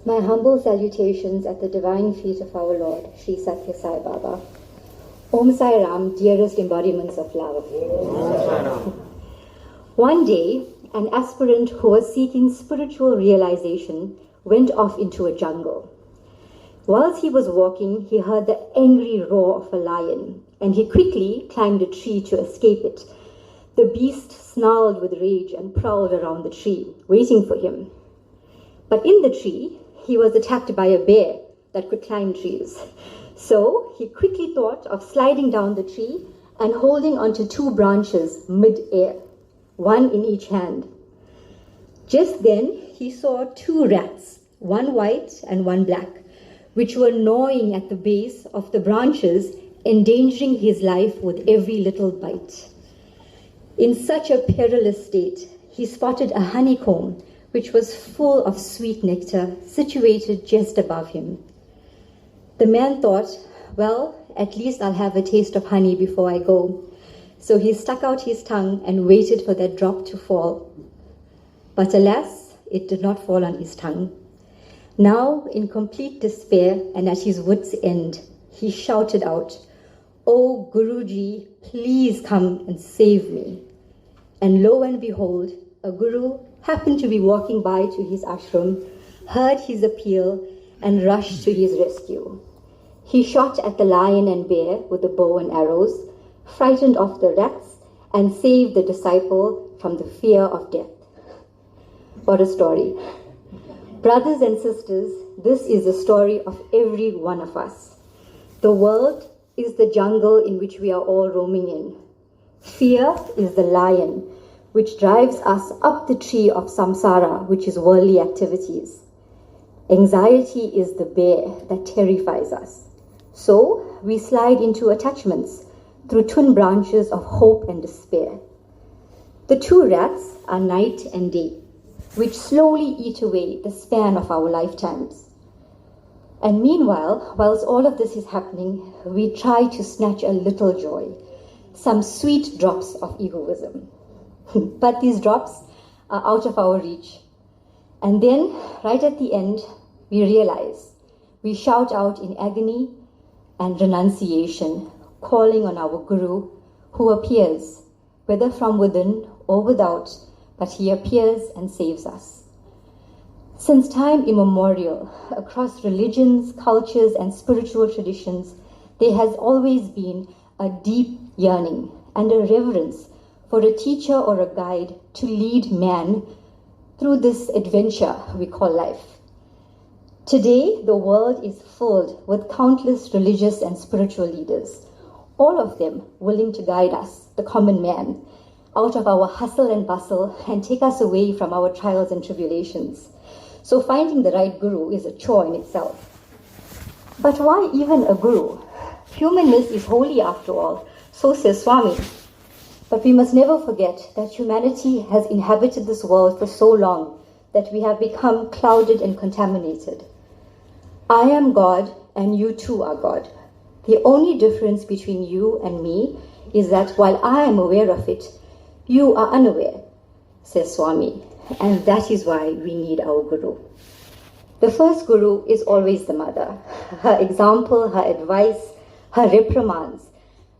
My humble salutations at the divine feet of our Lord, Sri Satya Sai Baba. Om Sai Ram, dearest embodiments of love. Om Sai Ram. One day, an aspirant who was seeking spiritual realization went off into a jungle. Whilst he was walking, he heard the angry roar of a lion, and he quickly climbed a tree to escape it. The beast snarled with rage and prowled around the tree, waiting for him. But in the tree, he was attacked by a bear that could climb trees. So he quickly thought of sliding down the tree and holding onto two branches mid-air, one in each hand. Just then, he saw two rats, one white and one black, which were gnawing at the base of the branches, endangering his life with every little bite. In such a perilous state, he spotted a honeycomb which was full of sweet nectar, situated just above him. The man thought, well, at least I'll have a taste of honey before I go. So he stuck out his tongue and waited for that drop to fall. But alas, it did not fall on his tongue. Now, in complete despair and at his wits' end, he shouted out, "Oh, Guruji, please come and save me." And lo and behold, a guru happened to be walking by to his ashram, heard his appeal, and rushed to his rescue. He shot at the lion and bear with the bow and arrows, frightened off the rats, and saved the disciple from the fear of death. What a story. Brothers and sisters, this is the story of every one of us. The world is the jungle in which we are all roaming in. Fear is the lion, which drives us up the tree of samsara, which is worldly activities. Anxiety is the bear that terrifies us. So we slide into attachments through twin branches of hope and despair. The two rats are night and day, which slowly eat away the span of our lifetimes. And meanwhile, whilst all of this is happening, we try to snatch a little joy, some sweet drops of egoism. But these drops are out of our reach. And then, right at the end, we realize, we shout out in agony and renunciation, calling on our Guru, who appears, whether from within or without, but he appears and saves us. Since time immemorial, across religions, cultures, and spiritual traditions, there has always been a deep yearning and a reverence for a teacher or a guide to lead man through this adventure we call life. Today, the world is filled with countless religious and spiritual leaders, all of them willing to guide us, the common man, out of our hustle and bustle and take us away from our trials and tribulations. So finding the right guru is a chore in itself. But why even a guru? Humanness is holy after all, so says Swami. But we must never forget that humanity has inhabited this world for so long that we have become clouded and contaminated. I am God and you too are God. The only difference between you and me is that while I am aware of it, you are unaware, says Swami, and that is why we need our Guru. The first Guru is always the mother. Her example, her advice, her reprimands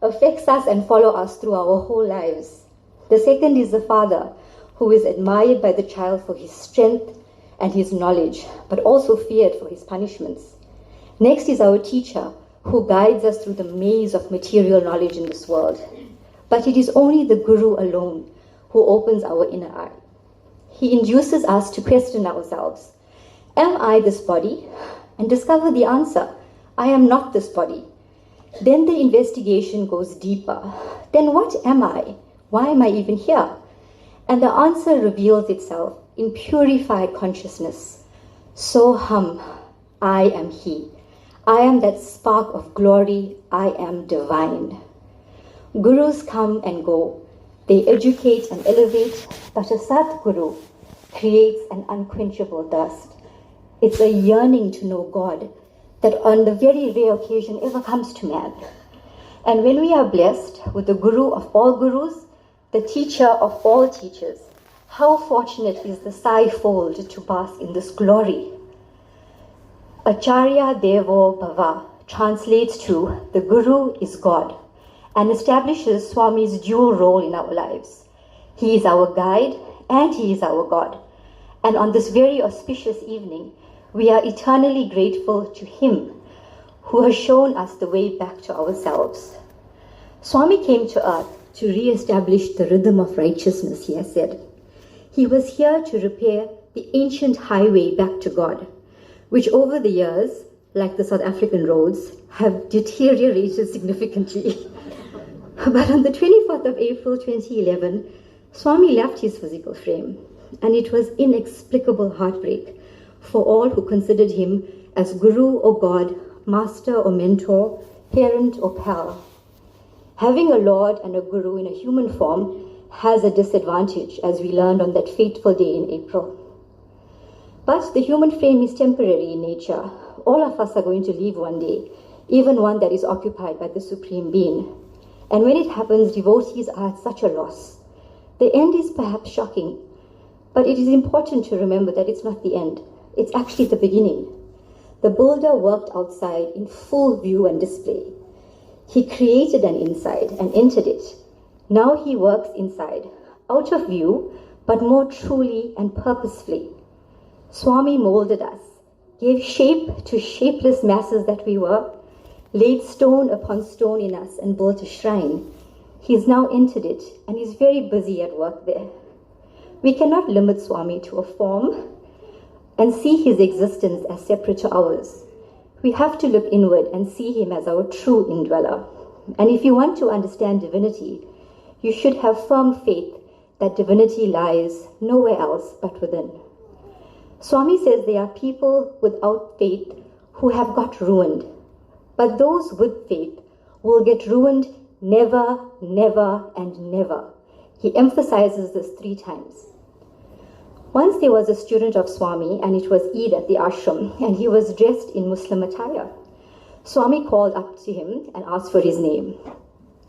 affects us and follow us through our whole lives. The second is the father, who is admired by the child for his strength and his knowledge, but also feared for his punishments. Next is our teacher, who guides us through the maze of material knowledge in this world. But it is only the Guru alone who opens our inner eye. He induces us to question ourselves. Am I this body? And discover the answer. I am not this body. Then the investigation goes deeper. Then what am I? Why am I even here? And the answer reveals itself in purified consciousness. Soham, I am He. I am that spark of glory. I am divine. Gurus come and go. They educate and elevate, but a Satguru creates an unquenchable thirst. It's a yearning to know God that on the very rare occasion ever comes to man. And when we are blessed with the Guru of all Gurus, the teacher of all teachers, how fortunate is the Sai fold to bask in this glory. Acharya Devo Bhava translates to the Guru is God and establishes Swami's dual role in our lives. He is our guide and he is our God. And on this very auspicious evening, we are eternally grateful to him who has shown us the way back to ourselves. Swami came to earth to re-establish the rhythm of righteousness, he has said. He was here to repair the ancient highway back to God, which over the years, like the South African roads, have deteriorated significantly. But on the 24th of April 2011, Swami left his physical frame, and it was inexplicable heartbreak for all who considered him as Guru or God, Master or Mentor, Parent or Pal. Having a Lord and a Guru in a human form has a disadvantage, as we learned on that fateful day in April. But the human frame is temporary in nature. All of us are going to leave one day, even one that is occupied by the Supreme Being. And when it happens, devotees are at such a loss. The end is perhaps shocking, but it is important to remember that it's not the end. It's actually the beginning. The builder worked outside in full view and display. He created an inside and entered it. Now he works inside, out of view, but more truly and purposefully. Swami molded us, gave shape to shapeless masses that we were, laid stone upon stone in us and built a shrine. He has now entered it and is very busy at work there. We cannot limit Swami to a form and see his existence as separate to ours. We have to look inward and see him as our true indweller. And if you want to understand divinity, you should have firm faith that divinity lies nowhere else but within. Swami says there are people without faith who have got ruined, but those with faith will get ruined never, never, and never. He emphasizes this 3 times. Once there was a student of Swami, and it was Eid at the ashram, and he was dressed in Muslim attire. Swami called up to him and asked for his name.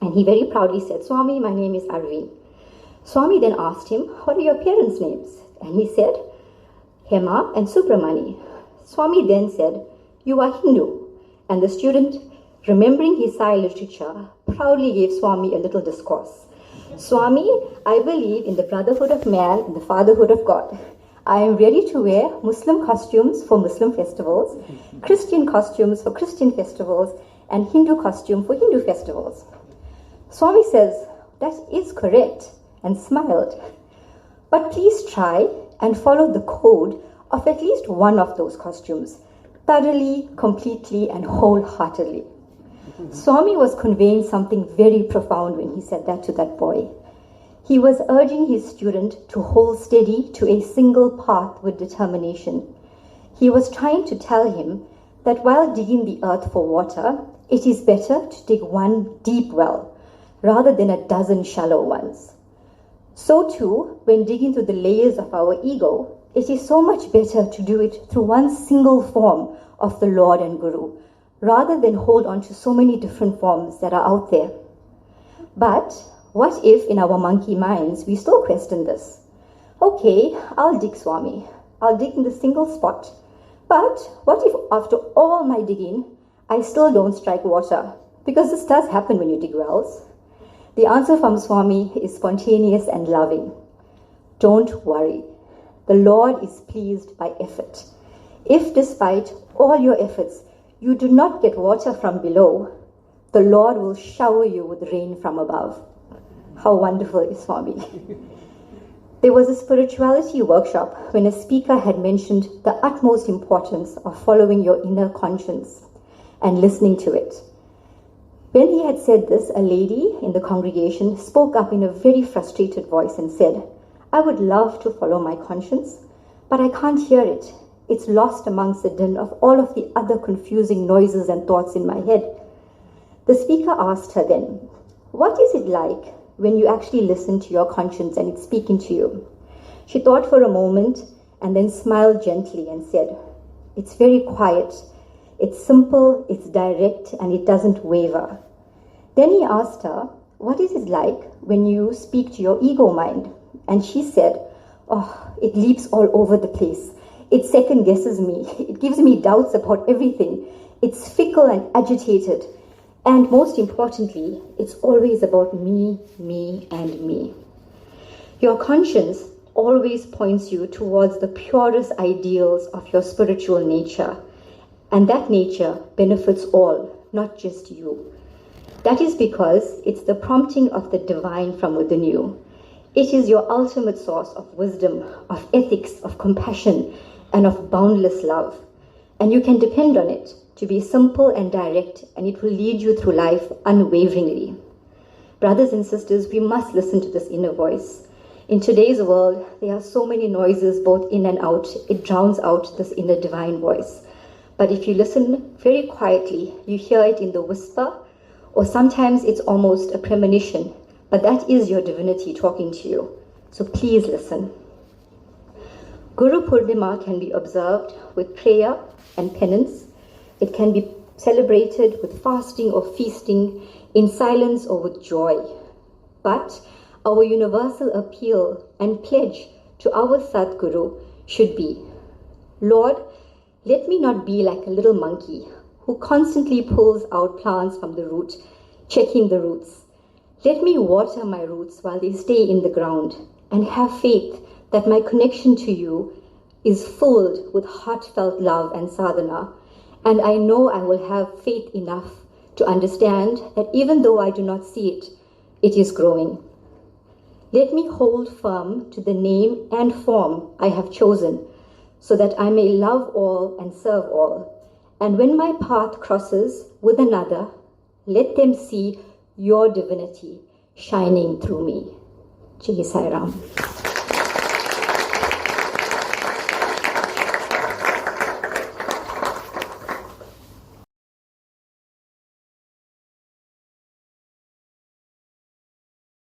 And he very proudly said, "Swami, my name is Arvi." Swami then asked him, "What are your parents' names?" And he said, "Hema and Subramani." Swami then said, "You are Hindu." And the student, remembering his Sai literature, proudly gave Swami a little discourse. "Swami, I believe in the brotherhood of man and the fatherhood of God. I am ready to wear Muslim costumes for Muslim festivals, Christian costumes for Christian festivals, and Hindu costume for Hindu festivals." Swami says, "That is correct," and smiled. "But please try and follow the code of at least one of those costumes, thoroughly, completely, and wholeheartedly." Swami was conveying something very profound when he said that to that boy. He was urging his student to hold steady to a single path with determination. He was trying to tell him that while digging the earth for water, it is better to dig one deep well rather than a dozen shallow ones. So too, when digging through the layers of our ego, it is so much better to do it through one single form of the Lord and Guru, rather than hold on to so many different forms that are out there. But what if in our monkey minds we still question this? Okay, I'll dig, Swami. I'll dig in the single spot. But what if after all my digging, I still don't strike water? Because this does happen when you dig wells. The answer from Swami is spontaneous and loving. Don't worry. The Lord is pleased by effort. If despite all your efforts, you do not get water from below, the Lord will shower you with rain from above. How wonderful is Swami. There was a spirituality workshop when a speaker had mentioned the utmost importance of following your inner conscience and listening to it. When he had said this, a lady in the congregation spoke up in a very frustrated voice and said, "I would love to follow my conscience, but I can't hear it. It's lost amongst the din of all of the other confusing noises and thoughts in my head." The speaker asked her then, "What is it like when you actually listen to your conscience and it's speaking to you?" She thought for a moment and then smiled gently and said, "It's very quiet. It's simple, it's direct, and it doesn't waver." Then he asked her, "What is it like when you speak to your ego mind?" And she said, "Oh, it leaps all over the place. It second guesses me. It gives me doubts about everything. It's fickle and agitated. And most importantly, it's always about me, and me. Your conscience always points you towards the purest ideals of your spiritual nature. And that nature benefits all, not just you. That is because it's the prompting of the divine from within you. It is your ultimate source of wisdom, of ethics, of compassion, and of boundless love. And you can depend on it to be simple and direct, and it will lead you through life unwaveringly. Brothers and sisters, we must listen to this inner voice. In today's world, there are so many noises both in and out. It drowns out this inner divine voice. But if you listen very quietly, you hear it in the whisper, or sometimes it's almost a premonition. But that is your divinity talking to you. So please listen. Guru Purnima can be observed with prayer and penance. It can be celebrated with fasting or feasting, in silence or with joy. But our universal appeal and pledge to our Sadguru should be, Lord, let me not be like a little monkey who constantly pulls out plants from the root, checking the roots. Let me water my roots while they stay in the ground, and have faith that my connection to you is filled with heartfelt love and sadhana. And I know I will have faith enough to understand that even though I do not see it, it is growing. Let me hold firm to the name and form I have chosen, so that I may love all and serve all. And when my path crosses with another, let them see your divinity shining through me. Jai Sai Ram.